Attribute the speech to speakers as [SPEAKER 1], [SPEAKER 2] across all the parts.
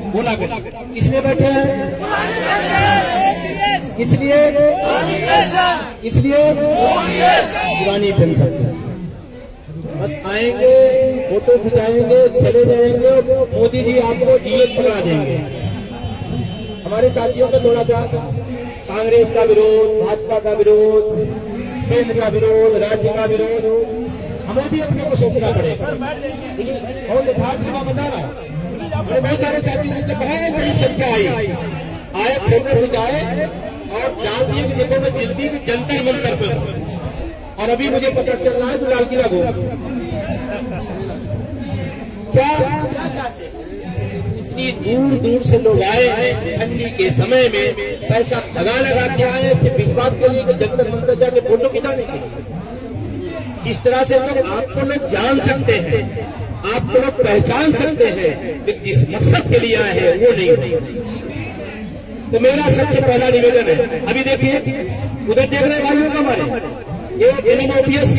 [SPEAKER 1] बोला कर इसलिए बैठे हैं, इसलिए पुरानी पेंशन बस आएंगे, फोटो खिंचाएंगे, चले जाएंगे, मोदी जी आपको जीएस पकड़ा देंगे। हमारे साथियों का थोड़ा सा कांग्रेस का विरोध, भाजपा का विरोध, केंद्र का विरोध, राज्य का विरोध, हमें भी अपने को सोचना पड़ेगा। लेकिन और यथार्थ मैं बता रहा हूँ, बहुत सारे साथी से बहुत बड़ी संख्या आई आए, फोटो खिंचाए और जान दिए कि देखो मैं जल्दी में जंतर मंतर पर, और अभी मुझे पता चल रहा है तो लाल किला घूम क्या चाहते। इतनी दूर दूर से लोग आए ठंडी के समय में, पैसा लगा के आए सिर्फ इस बात के लिए कि जंतर मंतर जाके फोटो खिंचाने के लिए। इस तरह से लोग आपको लोग जान सकते हैं, आपको लोग पहचान सकते हैं कि जिस मकसद के लिए आए हैं वो नहीं। तो मेरा सबसे पहला निवेदन है, अभी देखिए उधर देख रहे भाइयों का हमारे ये NMOPS,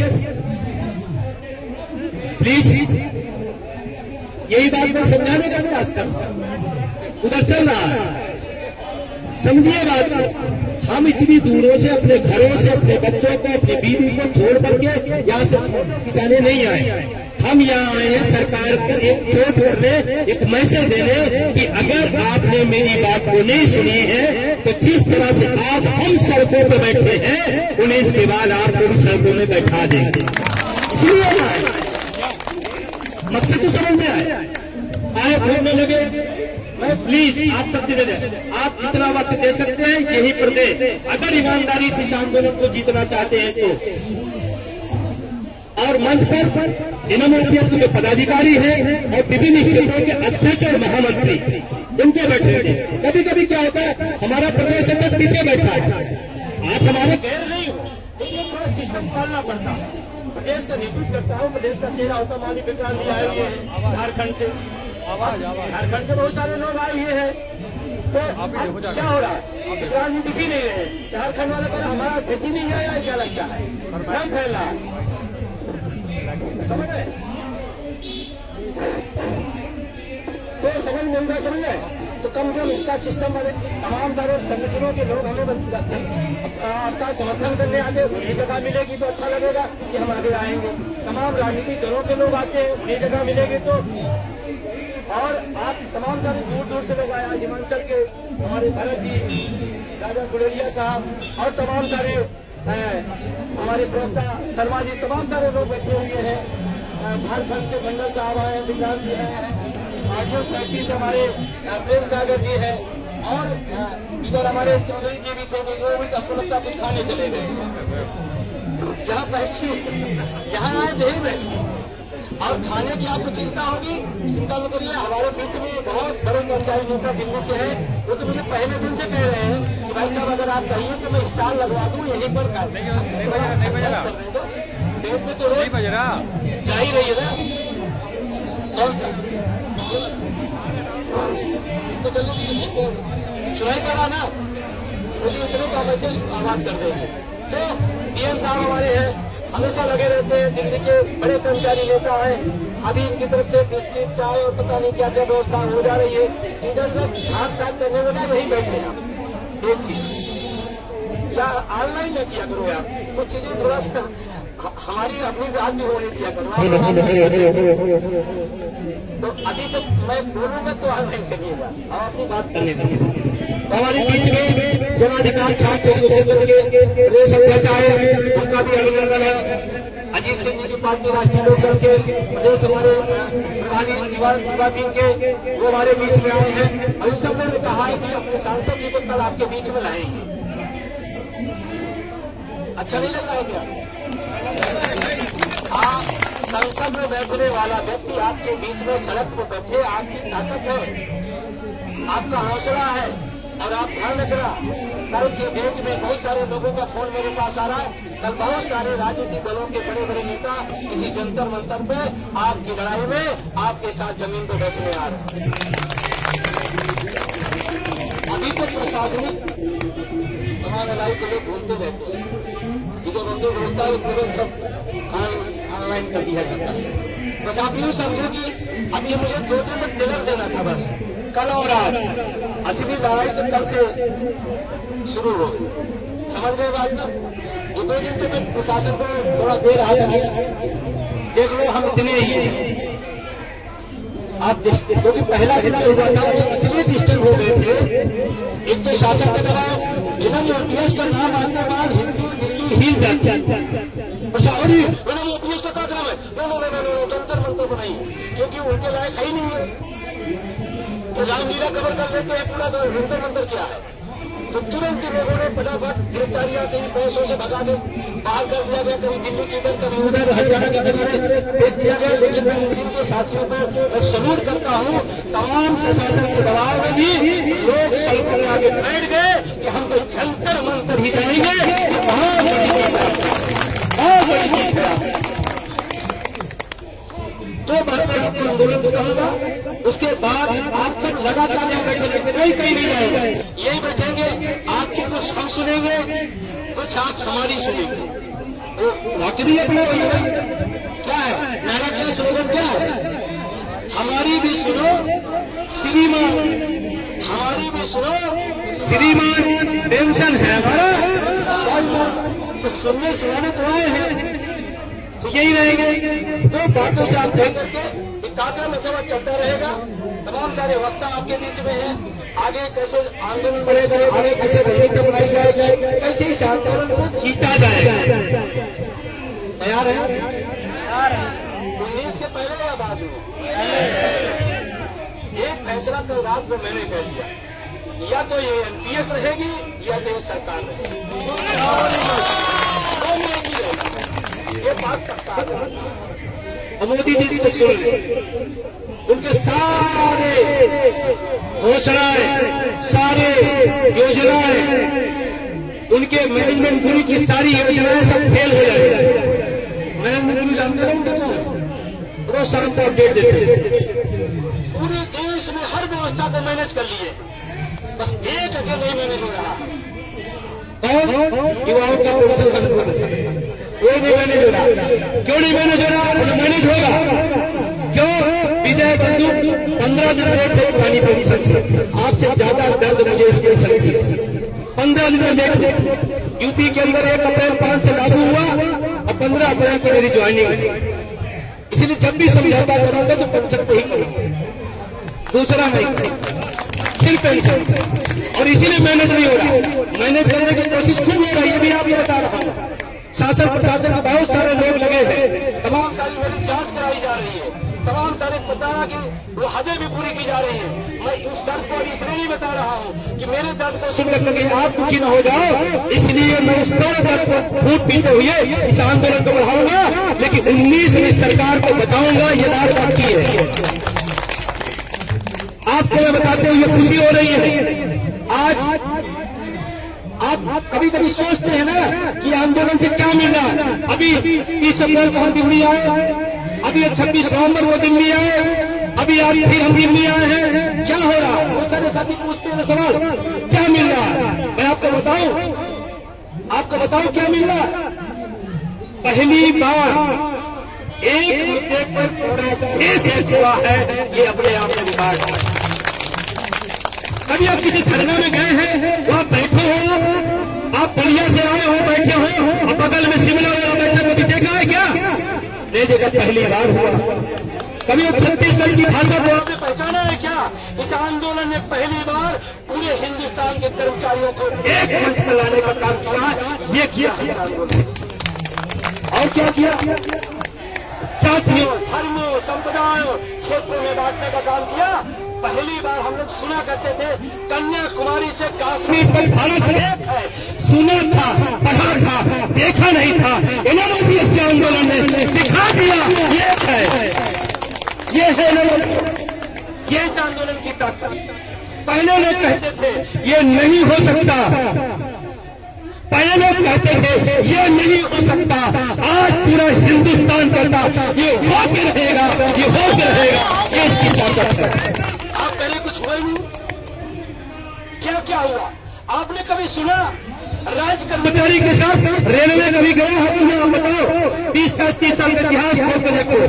[SPEAKER 1] प्लीज यही बात मैं समझाने का प्रयास करता हूं। उधर चल रहा है, समझिए बात। हम इतनी दूरों से अपने घरों से अपने बच्चों को, अपनी बीवी को छोड़ करके यहाँ से फोटो खिंचाने नहीं आए। हम यहाँ आए हैं सरकार पर एक चोट करने, एक मैसेज देने कि अगर आपने मेरी बात को नहीं सुनी है तो जिस तरह से आज हम सड़कों पर बैठे हैं 19 के बाद आपको भी सड़कों में बैठा देंगे। इसलिए मकसद तो समझ में आए घूमने लगे। मैं प्लीज आप सबसे निवेदन, आप जितना वक्त दे सकते हैं यही पर दे, अगर ईमानदारी से इस आंदोलन को जीतना चाहते हैं तो। और मंच पर NMOPS के पदाधिकारी हैं और विभिन्न क्षेत्रों के अध्यक्ष और महामंत्री उनके बैठे थे। कभी कभी क्या होता है हमारा प्रदेश अध्यक्ष पीछे बैठा है, आप हमारे गैर नहीं हो, लेकिन थोड़ा सिस्टम पालना पड़ता है। प्रदेश का नेतृत्व करता हूँ, प्रदेश का चेहरा होता माननीय विक्रांत जी आए हुए हैं झारखंड से, झारखंड से बहुत सारे लोग आए हुए हैं। तो क्या हो रहा है, विक्रांत जी दिख ही नहीं रहे, झारखंड वाले पर हमारा अध्यक्ष ही नहीं आया, क्या लगता है भ्रम फैल रहा है, समझ रहे? तो समझ नहीं रहा, समझ रहे? तो कम से कम इसका सिस्टम वाले तमाम सारे संगठनों के लोग हमें आपका समर्थन करने आते, उन्हें जगह मिलेगी तो अच्छा लगेगा कि हम आगे आएंगे। तमाम राजनीतिक दलों के लोग आते हैं, उन्हें जगह मिलेगी तो। और आप तमाम सारे दूर दूर से लोग आए, आज हिमाचल के हमारे भरत जी, राजा गुलेरिया साहब और तमाम सारे हमारे प्रवक्ता शर्मा जी, तमाम सारे लोग बैठे हुए हैं। झारखंड से मंडल साहब आए, विकास जी हैं, आरटीओ फैक्ट्री से हमारे प्रेम सागर जी हैं, और इधर हमारे चौधरी जी भी थे, वो भी आपको लगता है कुछ खाने चले गए। यहाँ बैठिए, यहाँ आए तो ही बैठिए, और खाने की आपको चिंता होगी, चिंता मत करिए। हमारे बीच में बहुत बड़े कर्मचारी नेता दिल्ली से है, वो तो मुझे पहले दिन से कह रहे हैं कि भाई साहब अगर आप चाहिए तो मैं स्टॉल लगवा दूं यहीं पर। पेट में तो रोज जा ही रही है ना, कौन सा तो चलो सुनाई पड़ा ना, मुझे उतने का वैसे आवाज कर देंगे। तो DM साहब हमारे हैं, हमेशा लगे रहते हैं, दिल्ली के बड़े कर्मचारी नेता हैं। अभी इनकी तरफ से बिस्किट, चाय और पता नहीं क्या क्या व्यवस्था हो जा रही है। इधर जब हाथ पैक करने लगा वही बैठे हैं आप। एक चीज या ऑनलाइन न किया करो यार, कुछ चीजें थोड़ा सा हमारी अपनी बात भी होने दिया करो। तो अभी तक मैं बोलूंगा तो ऑनलाइन करिएगा, हम अपनी बात करने लगे। हमारे बीच में जनाधिकार छात्र एसोसिएशन के प्रदेश अध्यक्ष आए हैं, उनका भी अभिनंदन है। अजीत सिंह जी की पार्टी राष्ट्रीय लोकदल के प्रदेश हमारे प्रधानी युवा विंग के, वो हमारे बीच में आए हैं। और सब ने कहा है कि अपने सांसद जी को कल आपके बीच में लाएंगे। अच्छा नहीं लग रहा है क्या? आप संसद में बैठने वाला व्यक्ति आपके बीच में सड़क पर बैठे, आपकी ताकत है, आपका हौसला है, और आप ध्यान रखना। कल के डेट में बहुत सारे लोगों का फोन मेरे पास आ रहा है, कल बहुत सारे राजनीतिक दलों के बड़े बड़े नेता इसी जंतर मंतर पे आपकी लड़ाई में आपके साथ जमीन पर बैठने आ रहे हैं। अभी तो प्रशासनिक तमाम लड़ाई के लोग घूमते रहते हैं, जो बंदूक होता है तुरंत सब ऑनलाइन कर दिया जाता है। बस आप यूं समझो कि अभी मुझे 2 दिन में टेलर देना था बस, कल और आज। असली लड़ाई तो कल से शुरू हो गई, समझ गए बात ना। ये 2 दिन तो मैं प्रशासन को थोड़ा देर आ गई, देख लो हम इतने ही हैं। आप क्योंकि पहला दिन जो हुआ था वो इसलिए डिस्टर्ब हो गए थे, एक तो शासन का दबाव, जिन्होंने ओपीएस का नाम आने के बाद हिंदू हिल जाती और ओपीएस का क्या काम है, जंतर मंतर बनाई, क्योंकि उनके लायक है ही नहीं है। तो रामलीला कवर कर लेते हैं पूरा, तो जंतर मंतर क्या है। तो तुरंत लोगों ने फटाफट गिरफ्तारियां दी, पैसों से भगा के बाहर कर दिया गया, कभी दिल्ली की इधर कभी उधर, हरियाणा के किनारे भेज दिया गया। लेकिन मैं इनके साथियों को सलूट करता हूँ, तमाम प्रशासन के दबाव में भी लोग सड़कों में आगे बैठ गए कि हम तो जंतर मंतर ही जाएंगे। बहुत बड़ी चीज है। दो बातें आपको आंदोलन को कहूंगा, उसके बाद आप सब लगातार यहाँ बैठेंगे, कोई कहीं नहीं जाएगा, यही बैठेंगे। आपकी कुछ हम सुनेंगे, कुछ आप हमारी सुनेंगे। वाकई अपना क्या है नारा, क्या स्लोगन क्या है, हमारी भी सुनो श्रीमान, हमारी भी सुनो श्रीमान, पेंशन है हमारा, तो सुनने सुनाने तो आए हैं, तो यही रहेंगे। दो बातों से आप देख करके एक कार्यक्रम में चलता रहेगा। तमाम सारे वक्ता आपके बीच में हैं, आगे कैसे आंदोलन बढ़ेगा, आगे कैसे रणनीति बनाई जाएगी, कैसे इस आंदोलन को जीता जाएगा। तैयार है? 19 के पहले या बाद में? एक फैसला कल रात को मैंने कर दिया, या तो ये एनपीएस रहेगी या तो ये सरकार रहेगी, ये बात करता है। मोदी जी को सुन ले, उनके सारे घोषणाएं, सारे योजनाएं, उनके मैनेजमेंट पूरी की सारी योजनाएं सब फेल हो जाएगी। मैनेजमेंट जानते रहो, रोज शाम को अपडेट देते, पूरे देश में हर व्यवस्था को मैनेज कर लिए, बस एक अकेले मैनेज हो रहा है। युवाओं का पेंशन बंद हो रहा है, कोई नहीं मैनेज हो रहा। क्यों नहीं मैनेज हो रहा? तो मैनेज होगा। क्यों? विजय बंधु 15 दिन लेट है पुरानी पेंशन से, आपसे ज्यादा दर्द मुझे इस पेंशन की। 15 दिन में लेट, यूपी के अंदर 1 अप्रैल 5 से लागू हुआ और 15 अप्रैल को मेरी ज्वाइनिंग हुई। इसलिए जब भी समझौता करूंगा तो पेंशन को ही करूंगा, दूसरा नहीं, सिर्फ पेंशन। और इसीलिए मैनेज नहीं हो रहा। मैनेज करने की कोशिश खूब हो रही है, भी आपको बता रहा हूँ। शासन प्रशासन में बहुत सारे लोग लगे हैं, तमाम सारी मेरी जांच कराई जा रही है, तमाम सारे बताना की वो हदें भी पूरी की जा रही है। मैं उस दर्द को इसलिए नहीं बता रहा हूँ कि मेरे दर्द को सुनकर लगे आप दुखी न हो जाओ, इसलिए मैं उस दर्द को फूट पीते हुए इस आंदोलन को बढ़ाऊंगा। लेकिन 19 में सरकार को बताऊंगा ये बात बाकी है। आपको मैं बताते हुए खुशी हो रही है। आज आप कभी कभी सोचते हैं ना कि आंदोलन से क्या मिल रहा। अभी 30 अप्रैल को हम दिल्ली आए, अभी 26 नवंबर को दिल्ली आए, अभी आज फिर हम दिल्ली आए हैं। क्या हो रहा? बहुत सारे साथी पूछते हैं सवाल, क्या मिल रहा? मैं आपको बताऊं क्या मिल रहा। पहली बार एक मुद्दे पर पूरा देश हुआ है, ये अपने आप में विकास है। कभी आप किसी धरना में गए हैं, वहां बैठे हो, आप बलिया से आए हो, बैठे हो, और बगल में शिमला वाला बैठा, कभी देखा है क्या? नहीं देखा, पहली बार हुआ। कभी आप छत्तीसगढ़ की भाषा को आपने पहचाना है क्या? इस आंदोलन ने पहली बार पूरे हिंदुस्तान के कर्मचारियों को एक मंच पर लाने का काम किया। ये किया और क्या किया? जातियों, धर्मों, संप्रदायों, क्षेत्रों में बांटने का काम किया। पहली बार हम लोग सुना करते थे कन्याकुमारी से कश्मीर तक भारत एक है, सुना था, पढ़ा था, देखा नहीं था। इन्होंने भी इसके आंदोलन ने दिखा दिया एक है, ये है ये इस आंदोलन की ताकत। पहले लोग कहते थे ये नहीं हो सकता, पहले लोग कहते थे ये नहीं हो सकता, आज पूरा हिंदुस्तान कहता ये होते रहेगा, ये होते रहेगा, ये इसकी ताकत है। आप पहले कुछ हुए नहीं, क्या क्या हुआ? आपने कभी सुना राज्य कर्मचारी के साथ रेलवे कभी गया है तुम्हें? आप बताओ। 30 साल का इतिहास खोल कर देखो।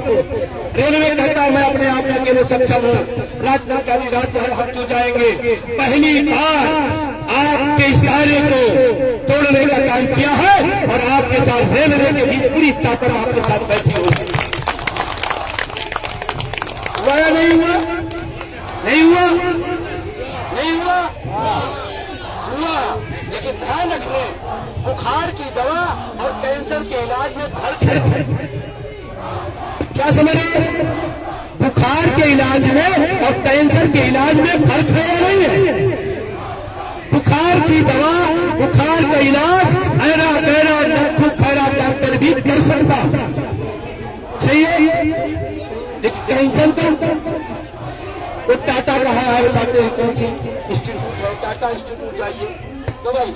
[SPEAKER 1] रेलवे कहता है मैं अपने आप में अकेले सक्षम हूँ, राज्य कर्मचारी राज्य हम क्यों जाएंगे? पहली बार आपके इशारे को तोड़ने का काम किया है और आपके साथ रेलवे के भी पूरी ताकत आपके साथ बैठी हुई। हुआ या नहीं हुआ? नहीं हुआ? नहीं हुआ? हुआ। लेकिन ध्यान रखने, बुखार की दवा और कैंसर के इलाज में फर्क है। क्या समझ रहे हैं? बुखार के इलाज में और कैंसर के इलाज में फर्क है या नहीं है? बुखार की दवा, बुखार का इलाज ऐरा गैरा नक्खू खैरा डॉक्टर भी कर सकता चाहिए, लेकिन कैंसर तो टाटा कहा है, बताते हैं कौन सी इंस्टीट्यूट है, टाटा इंस्टीट्यूट जाइए तो भाई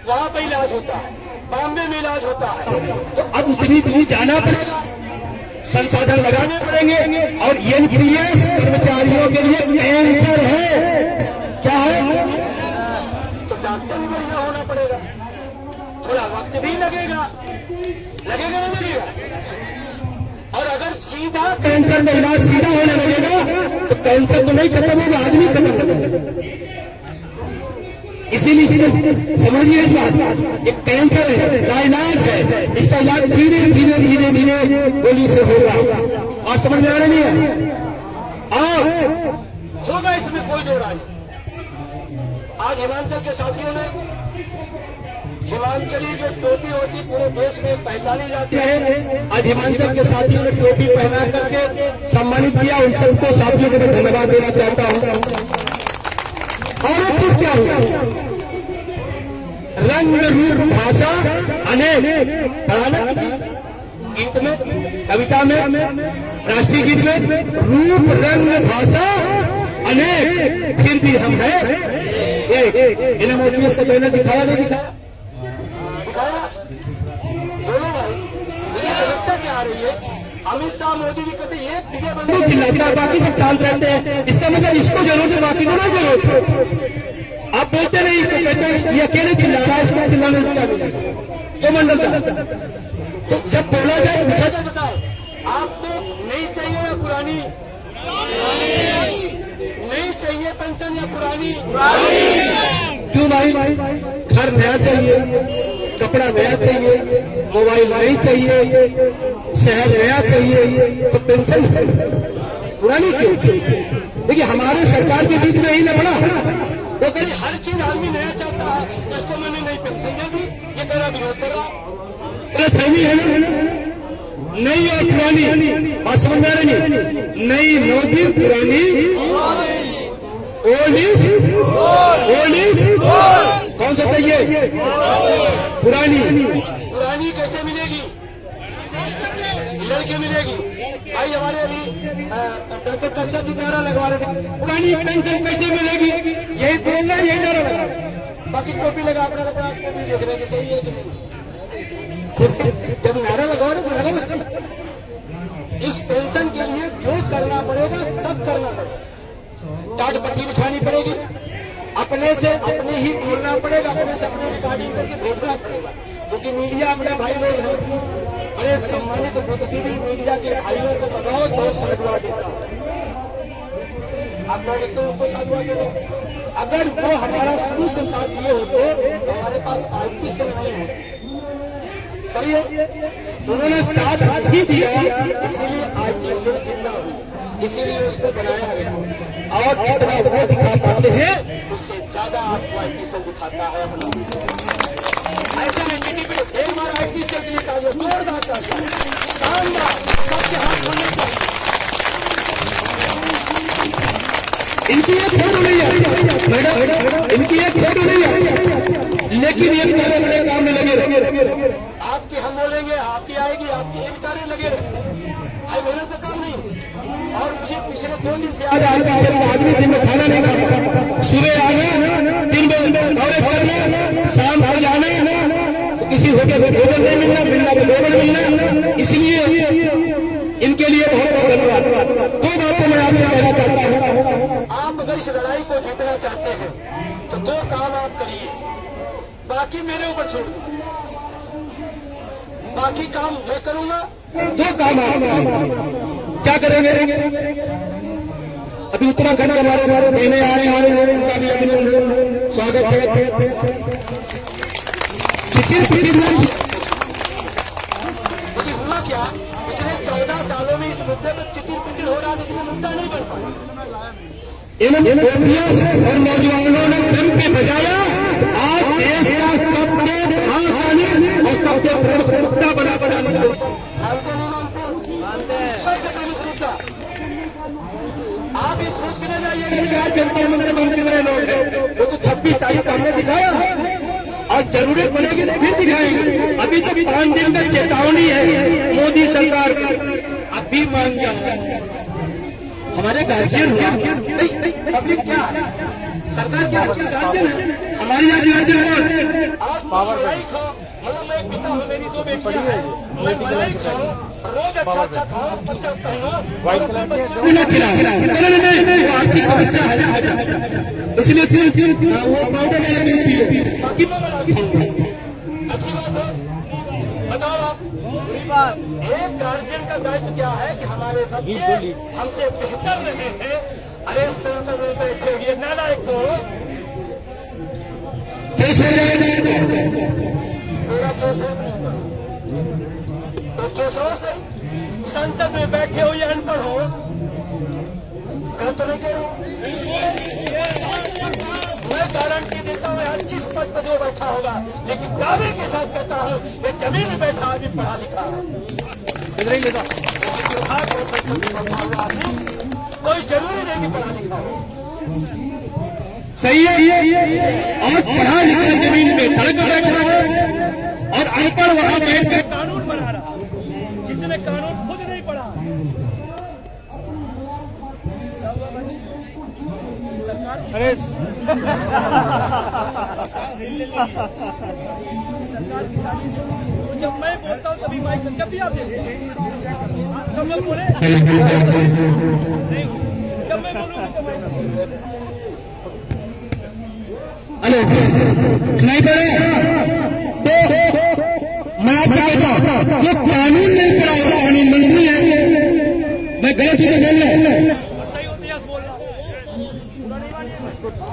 [SPEAKER 1] वहां पर इलाज होता है, बॉम्बे में इलाज होता है। तो अब उतनी दूर जाना पड़ेगा, संसाधन लगाने पड़ेंगे। और एनपीएस कर्मचारियों के लिए कैंसर है, क्या है? तो डॉक्टर भी बढ़िया होना पड़ेगा, थोड़ा वक्त भी लगेगा, लगेगा नहीं लगेगा? और अगर सीधा कैंसर में इलाज सीधा होने लगेगा तो कैंसर तो नहीं खत्म होगा, आदमी खत्म होगा। इसीलिए समझिए इस बात, एक कैंसर है, लाइलाज है, इसका इलाज धीरे धीरे धीरे धीरे गोली से होगा। और समझ में आ रही है? और होगा, इसमें कोई दो राय। आज हिमाचल के साथियों ने, हिमाचली जो टोपी होती पूरे देश में पहचानी जाती है, आज हिमाचल के साथियों ने टोपी पहना करके सम्मानित किया। उन सबको साथियों को मैं धन्यवाद देना चाहता हूं। और एक चीज क्या हुआ, रंग रूप भाषा अनेक, गीत में, कविता में, राष्ट्रीय गीत में रूप रंग भाषा अनेक, फिर भी हम हैं एक। इन्हें मोदी इसका पहले दिखाया नहीं दिखाया? बोलो भाई, मुझे समस्या क्या आ रही है? अमित शाह मोदी जी कहते एक बंदे चिल्लाता है, बाकी सब शांत रहते हैं, इसका मतलब इसको जरूरत है, बाकी को ना जरूरत है। आप बोलते नहीं तो कहते हैं ये अकेले चिल्ला रहा है, इसको चिल्लाने से क्या मिलेगा? तो मंडल का तो जब बोला जाए पूछा जाए, बताओ आपको नहीं चाहिए या पुरानी? नहीं चाहिए पेंशन या पुरानी? क्यों भाई? घर नया चाहिए, कपड़ा नया चाहिए, मोबाइल नहीं चाहिए, शहर नया चाहिए, तो पेंशन पुरानी क्यों? देखिए हमारे सरकार के बीच में ही न पड़ा, वो कहीं हर चीज आदमी नया चाहता है, तो इसको मैंने नई पेंशन दे दी, ये कह रहा विरोध कर रहा है ना? नई और पुरानी बात समझ में आ रही है? नई नौकरी, पुरानी ओल्ड इज कौन सा चाहिए? पुरानी। पुरानी कैसे मिलेगी? लड़के मिलेगी। भाई हमारे अभी डॉक्टर कश्यप जी नारा लगवा रहे थे, पुरानी पेंशन कैसे मिलेगी? यही बोलना, यही नारा लगा, बाकी टोपी लगा कर टोपी देख रहे सही है। जब नारा लगाओ ना, नारा लगा, इस पेंशन के लिए जो करना पड़ेगा सब करना पड़ेगा। टाट पट्टी बिछानी पड़ेगी, अपने से अपने ही बोलना पड़ेगा, अपने से अपने रिकॉर्डिंग करके भेजना पड़ेगा। क्योंकि मीडिया अपने भाई लोग हैं, बड़े सम्मानित बुद्धिजीवी मीडिया के भाइयों को बहुत बहुत साधुवाद देता है। आप लोग तो उनको साधुवाद दे दो। अगर वो हमारा शुरू से साथ दिए होते तो हमारे पास आईटी से नहीं होती। सही है, उन्होंने साथ ही दिया, इसीलिए आईटी से जिंदा हुई, इसीलिए उसको बनाया गया। और कितना वो दिखा पाते हैं, उससे ज्यादा आपको आईटी से दिखाता है अपना। ऐसे में टीटी पे एक बार आईटी से के लिए चाहिए, जोरदार चाहिए, शानदार, सबके हाथ होने चाहिए। इनकी एक फोटो नहीं है मैडम, इनकी एक फोटो नहीं है, लेकिन ये बेचारे बड़े काम में लगे रहे। आपकी हम बोलेंगे, आपकी आएगी, आपकी ये बेचारे लगे रहे, आई मेहनत का काम नहीं। और मुझे पिछले 2 दिन से आदमी दिन में खाना नहीं खाता, सुबह आना, दिन में कवरेज करना, शाम को जाना, तो किसी होटल में भोजन नहीं मिलना तो भोजन मिलना। इसलिए इनके लिए बहुत बहुत धन्यवाद। 2 बातें मैं आपसे कहना चाहता हूँ। आप अगर इस लड़ाई को जीतना चाहते हैं तो 2 काम आप करिए, बाकी
[SPEAKER 2] बाकी मेरे ऊपर छोड़ दो, बाकी काम मैं करूंगा।
[SPEAKER 1] दो काम आप क्या करेंगे? अभी उत्तराखंड के हमारे देने आ रहे हैं, उनका भी अभिनंदन, स्वागत है।
[SPEAKER 2] मुझे हुआ क्या, पिछले 14 सालों में इस मुद्दे पर चिटिर पिटिर हो रहा, जिसमें मुद्दा नहीं बन पाया।
[SPEAKER 1] ओपीएस और नौजवानों ने दम पे बजाया, आज देश का सबसे खानदानी और सबसे प्रमुखता बना बनाने को
[SPEAKER 2] आप इस सोच के न जाइए
[SPEAKER 1] क्या जंतर मंत्र मंत्री बने लोग हैं, वो तो 26 तारीख को हमने दिखाया और जरूरत पड़ेगी तो फिर दिखाएंगे। अभी तो 5 दिन का चेतावनी है मोदी सरकार की, अभी मान जाओ। हमारे गार्जियन हुआ
[SPEAKER 2] पब्लिक क्या है,
[SPEAKER 1] सरकार क्या गार्जियन है, हमारी यहाँ गार्जियन
[SPEAKER 2] आप मलाई खाओ, मतलब मैं एक पिता हूँ, मेरी 2 बेटियां हैं, मैं मलाई खाओ, रोज अच्छा खाओ, बच्चा पहनो,
[SPEAKER 1] नहीं, वो आर्थिक समस्या है, इसलिए फिर वो पाउडर वाला दूध पियो, बाकी मैं बना खाऊंगा।
[SPEAKER 2] अच्छी बात है, बताओ आप। एक गार्जियन का दायित्व क्या है कि हमारे बच्चे हमसे बेहतर रहे हैं। अरे संसद में बैठे हुए नालायक को
[SPEAKER 1] केस हो जाएगा,
[SPEAKER 2] मेरा केस है तो केस हो से संसद में बैठे हुए अनपढ़ हो, मैं तो नहीं कह रहा हूं, मैं गारंटी देता हूँ 25 पद पर जो बैठा होगा, लेकिन दावे के साथ कहता हूँ ये जमीन में बैठा आदमी पढ़ा लिखा है। कोई जरूरी नहीं कि पढ़ा लिखा हो।
[SPEAKER 1] सही है, और पढ़ा लिखा जमीन पे सड़क पर बैठ रहा है और अनपढ़ वहां बैठ कर
[SPEAKER 3] कानून बना रहा, जिसने कानून खुद नहीं पढ़ा। अरे सरकार की शादी से जब मैं बोलता हूँ तभी माइक, जब भी आप देते सब लोग बोले नहीं, जब मैं बोलूँगा तो माइक
[SPEAKER 1] हेलो सुनाई पड़ रहा है? तो मैं आपसे कहता हूँ जो कानून नहीं पढ़ा वो कानून मंत्री है, मैं गलत ही तो बोल रहा हूँ।
[SPEAKER 3] सही होती है बोल रहा हूँ।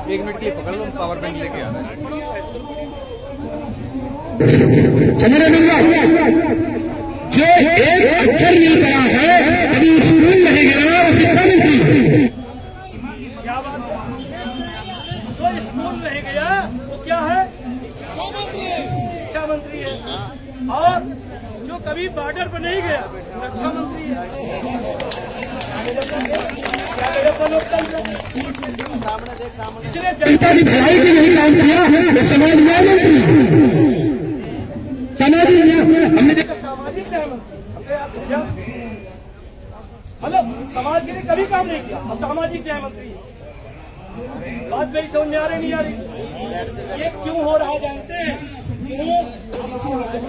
[SPEAKER 4] 1 मिनट के लिए पकड़ लो, पावर बैंक लेके आ रहा है।
[SPEAKER 1] समझ रहे मिल रहा, जो एक अक्षर मिल रहा है अभी स्कूल नहीं गया वो शिक्षा मंत्री है।
[SPEAKER 3] क्या बात है, जो स्कूल नहीं गया वो क्या है, शिक्षा मंत्री है। और जो कभी बॉर्डर पर नहीं गया रक्षा मंत्री है। जिसने
[SPEAKER 1] जनता की भलाई के लिए काम किया वो समाज न्याय मंत्री, सामाजिक न्याय हमने देखा।
[SPEAKER 3] सामाजिक न्याय मंत्री मतलब समाज के लिए कभी काम नहीं किया और सामाजिक न्याय मंत्री है। बात मेरी समझ में आ रही नहीं आ रही? ये क्यों हो रहा जानते हैं? क्यों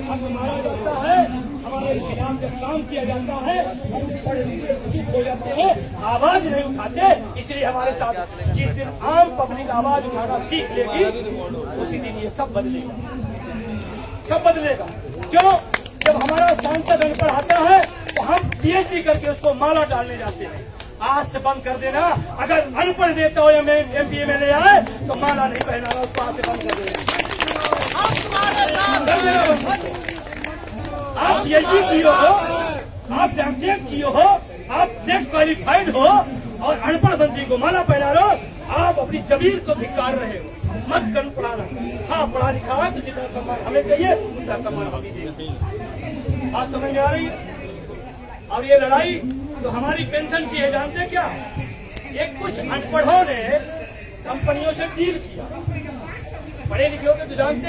[SPEAKER 3] हमारा जाता है, हमारे खिलाफ जब काम किया जाता है, हम पढ़े लिखे चुप हो जाते हैं, आवाज नहीं उठाते। इसलिए हमारे साथ जिस दिन आम पब्लिक आवाज उठाना सीख लेगी उसी दिन ये सब बदलेगा, सब बदलेगा। क्यों? जब हमारा सांसद अनपढ़ आता है तो हम पीएचडी करके उसको माला डालने जाते हैं। आज से बंद कर देना, अगर अनपढ़ नेता हो या एमपी एमएलए आए तो माला नहीं पहनाना, उसको आज से बंद कर देना। आप पीएचडी किए हो, आप डॉक्टरेट किए हो, आप नेट क्वालिफाइड हो और अनपढ़ मंत्री को माला पहना लो, आप अपनी जमीर को धिक्कार रहे हो। मत कर पढ़ाना। हाँ पढ़ा लिखा है तो जितना सम्मान हमें चाहिए उतना सम्मान हम ही देंगे। बात समझ में आ रही है? और ये लड़ाई तो हमारी पेंशन की है, जानते हैं क्या? एक कुछ अनपढ़ों ने कंपनियों से डील किया, पढ़े लिखे हो के तो जानते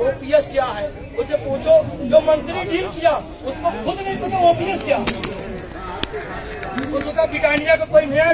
[SPEAKER 3] ओपीएस क्या है, उसे पूछो। जो मंत्री डील किया उसको खुद नहीं पता ओपीएस क्या, उसका ब्रिटानिया का कोई नया